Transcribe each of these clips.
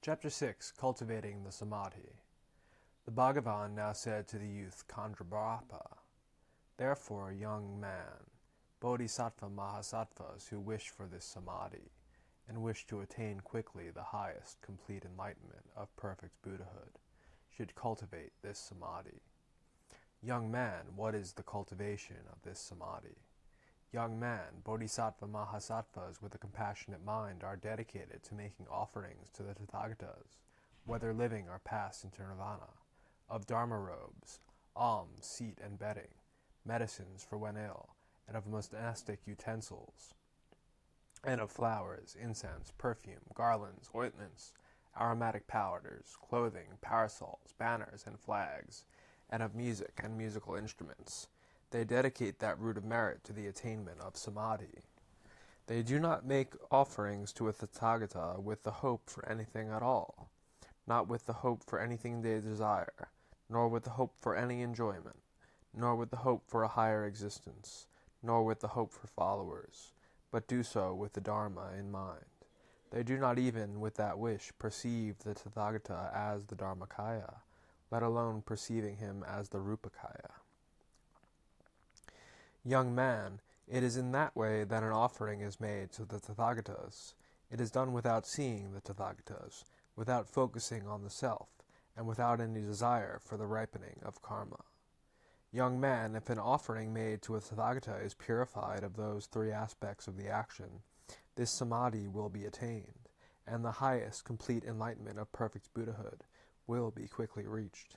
Chapter 6 Cultivating the Samadhi. The Bhagavan now said to the youth Chandrabrahma, "Therefore, young man, bodhisattva mahasattvas who wish for this Samadhi, and wish to attain quickly the highest complete enlightenment of perfect Buddhahood, should cultivate this Samadhi. Young man, what is the cultivation of this Samadhi? Young man, bodhisattva mahasattvas with a compassionate mind are dedicated to making offerings to the Tathagatas, whether living or passed into nirvana, of dharma robes, alms, seat and bedding, medicines for when ill, and of monastic utensils, and of flowers, incense, perfume, garlands, ointments, aromatic powders, clothing, parasols, banners, and flags, and of music and musical instruments. They dedicate that root of merit to the attainment of Samadhi. They do not make offerings to a Tathagata with the hope for anything at all, not with the hope for anything they desire, nor with the hope for any enjoyment, nor with the hope for a higher existence, nor with the hope for followers, but do so with the Dharma in mind. They do not even with that wish perceive the Tathagata as the Dharmakaya, let alone perceiving him as the Rupakaya. Young man, it is in that way that an offering is made to the Tathagatas. It is done without seeing the Tathagatas, without focusing on the self, and without any desire for the ripening of karma. Young man, if an offering made to a Tathagata is purified of those three aspects of the action, this Samadhi will be attained, and the highest complete enlightenment of perfect Buddhahood will be quickly reached.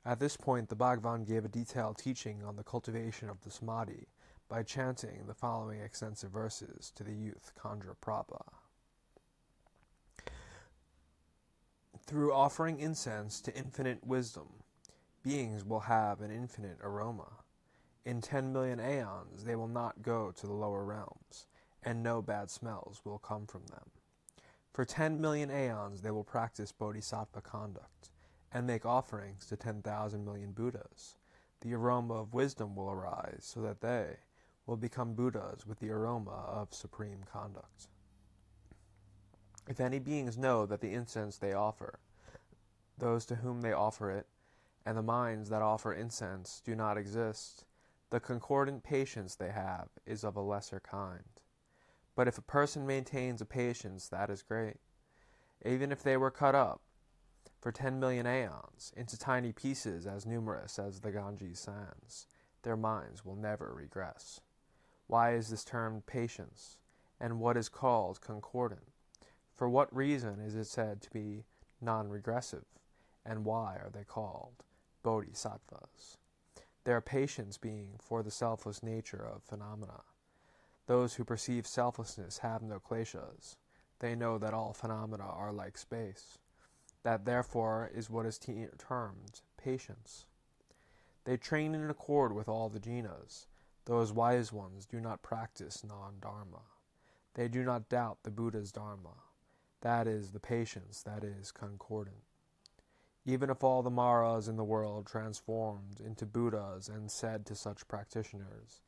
At this point, the Bhagavan gave a detailed teaching on the cultivation of the Samadhi by chanting the following extensive verses to the youth Chandraprabha. Through offering incense to infinite wisdom, beings will have an infinite aroma. In 10 million aeons they will not go to the lower realms, and no bad smells will come from them. For 10 million aeons they will practice bodhisattva conduct, and make offerings to 10,000 million Buddhas. The aroma of wisdom will arise, so that they will become Buddhas with the aroma of supreme conduct. If any beings know that the incense they offer, those to whom they offer it, and the minds that offer incense do not exist, the concordant patience they have is of a lesser kind. But if a person maintains a patience, that is great. Even if they were cut up, for 10 million aeons, into tiny pieces as numerous as the Ganges sands, their minds will never regress. Why is this termed patience, and what is called concordant? For what reason is it said to be non-regressive, and why are they called bodhisattvas? Their patience being for the selfless nature of phenomena. Those who perceive selflessness have no kleshas. They know that all phenomena are like space. That therefore is what is termed patience. They train in accord with all the jinas. Those wise ones do not practice non-dharma. They do not doubt the Buddha's dharma. That is the patience that is concordant. Even if all the Maras in the world transformed into Buddhas and said to such practitioners,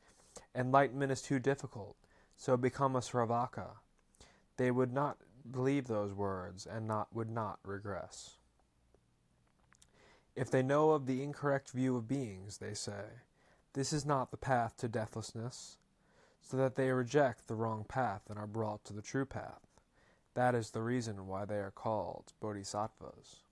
"Enlightenment is too difficult, so become a Sravaka," they would not believe those words and would not regress. If they know of the incorrect view of beings, they say, "This is not the path to deathlessness," so that they reject the wrong path and are brought to the true path. That is the reason why they are called bodhisattvas.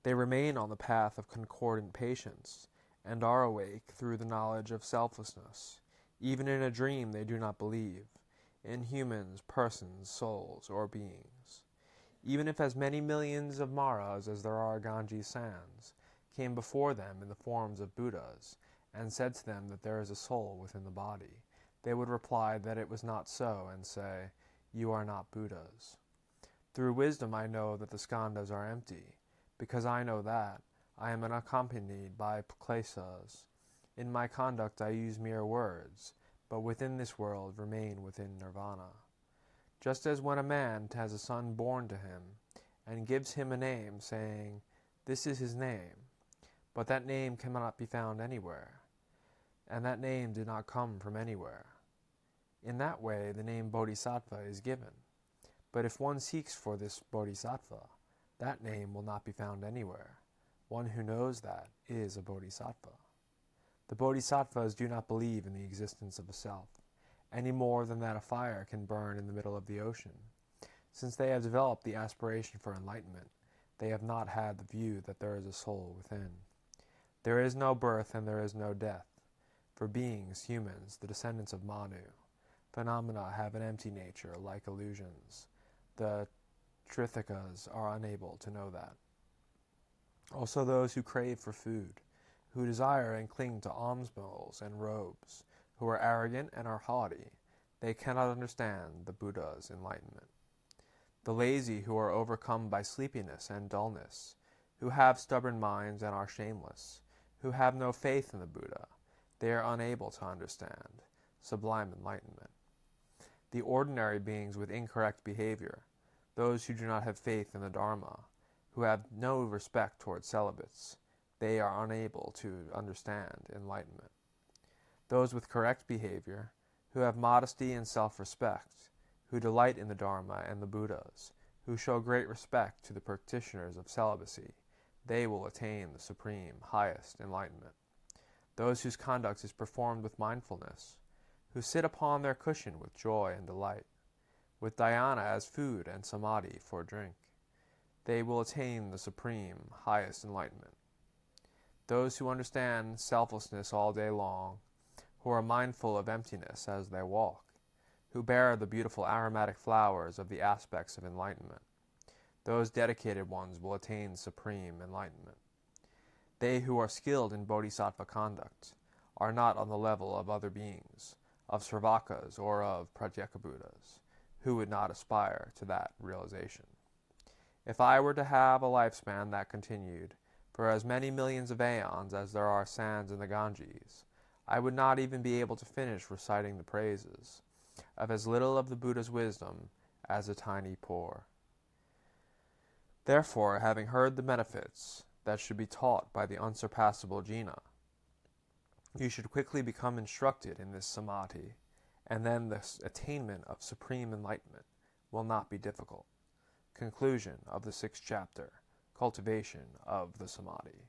They remain on the path of concordant patience, and are awake through the knowledge of selflessness. Even in a dream they do not believe, in humans, persons, souls, or beings. Even if as many millions of Maras as there are Ganges sands came before them in the forms of Buddhas, and said to them that there is a soul within the body, they would reply that it was not so, and say, "You are not Buddhas." Through wisdom I know that the skandhas are empty. Because I know that, I am unaccompanied by kleshas. In my conduct I use mere words, but within this world remain within nirvana. Just as when a man has a son born to him, and gives him a name, saying, "This is his name," but that name cannot be found anywhere, and that name did not come from anywhere. In that way the name bodhisattva is given. But if one seeks for this bodhisattva, That name will not be found anywhere. One who knows that is a bodhisattva. The bodhisattvas do not believe in the existence of a self, any more than that a fire can burn in the middle of the ocean. Since they have developed the aspiration for enlightenment, they have not had the view that there is a soul within. There is no birth and there is no death. For beings, humans, the descendants of Manu, phenomena have an empty nature like illusions. The Trithikas are unable to know that. Also those who crave for food, who desire and cling to alms bowls and robes, who are arrogant and are haughty, they cannot understand the Buddha's enlightenment. The lazy who are overcome by sleepiness and dullness, who have stubborn minds and are shameless, who have no faith in the Buddha, they are unable to understand sublime enlightenment. The ordinary beings with incorrect behavior, those who do not have faith in the Dharma, who have no respect towards celibates, they are unable to understand enlightenment. Those with correct behavior, who have modesty and self-respect, who delight in the Dharma and the Buddhas, who show great respect to the practitioners of celibacy, they will attain the supreme, highest enlightenment. Those whose conduct is performed with mindfulness, who sit upon their cushion with joy and delight, with dhyana as food and samadhi for drink, they will attain the supreme, highest enlightenment. Those who understand selflessness all day long, who are mindful of emptiness as they walk, who bear the beautiful aromatic flowers of the aspects of enlightenment, those dedicated ones will attain supreme enlightenment. They who are skilled in bodhisattva conduct are not on the level of other beings, of Sravakas or of Pratyekabuddhas, who would not aspire to that realization. If I were to have a lifespan that continued for as many millions of aeons as there are sands in the Ganges, I would not even be able to finish reciting the praises of as little of the Buddha's wisdom as a tiny pore. Therefore, having heard the benefits that should be taught by the unsurpassable Jina, you should quickly become instructed in this samadhi, and then the attainment of supreme enlightenment will not be difficult. Conclusion of the 6th chapter, Cultivation of the Samadhi.